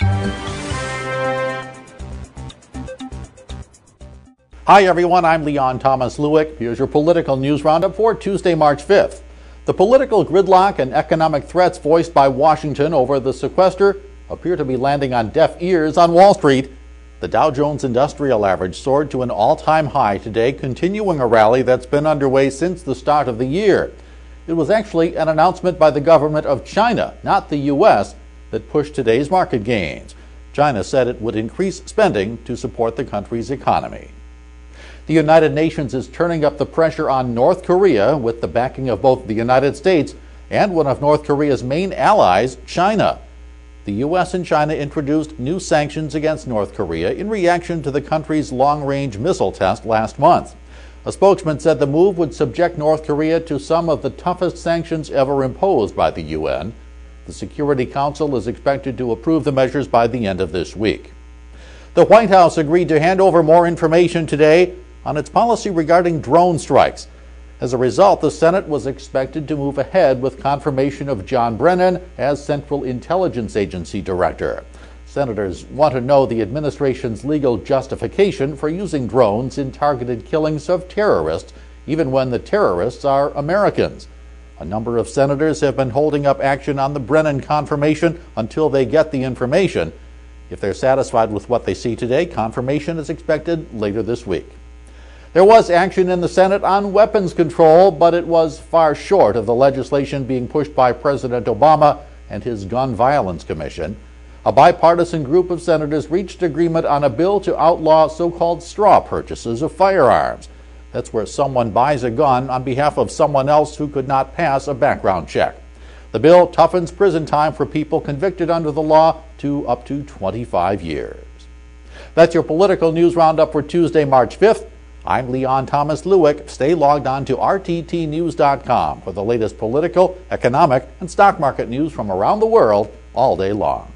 Hi everyone, I'm Leon Thomas Lewick. Here's your political news roundup for Tuesday, March 5th. The political gridlock and economic threats voiced by Washington over the sequester appear to be landing on deaf ears on Wall Street. The Dow Jones Industrial Average soared to an all-time high today, continuing a rally that's been underway since the start of the year. It was actually an announcement by the government of China, not the U.S., that pushed today's market gains. China said it would increase spending to support the country's economy. The United Nations is turning up the pressure on North Korea with the backing of both the United States and one of North Korea's main allies, China. The U.S. and China introduced new sanctions against North Korea in reaction to the country's long-range missile test last month. A spokesman said the move would subject North Korea to some of the toughest sanctions ever imposed by the UN. The Security Council is expected to approve the measures by the end of this week. The White House agreed to hand over more information today on its policy regarding drone strikes. As a result, the Senate was expected to move ahead with confirmation of John Brennan as Central Intelligence Agency Director. Senators want to know the administration's legal justification for using drones in targeted killings of terrorists, even when the terrorists are Americans. A number of senators have been holding up action on the Brennan confirmation until they get the information. If they're satisfied with what they see today, confirmation is expected later this week. There was action in the Senate on weapons control, but it was far short of the legislation being pushed by President Obama and his Gun Violence Commission. A bipartisan group of senators reached agreement on a bill to outlaw so-called straw purchases of firearms. That's where someone buys a gun on behalf of someone else who could not pass a background check. The bill toughens prison time for people convicted under the law to up to 25 years. That's your political news roundup for Tuesday, March 5th. I'm Leon Thomas Lewick. Stay logged on to rttnews.com for the latest political, economic, and stock market news from around the world all day long.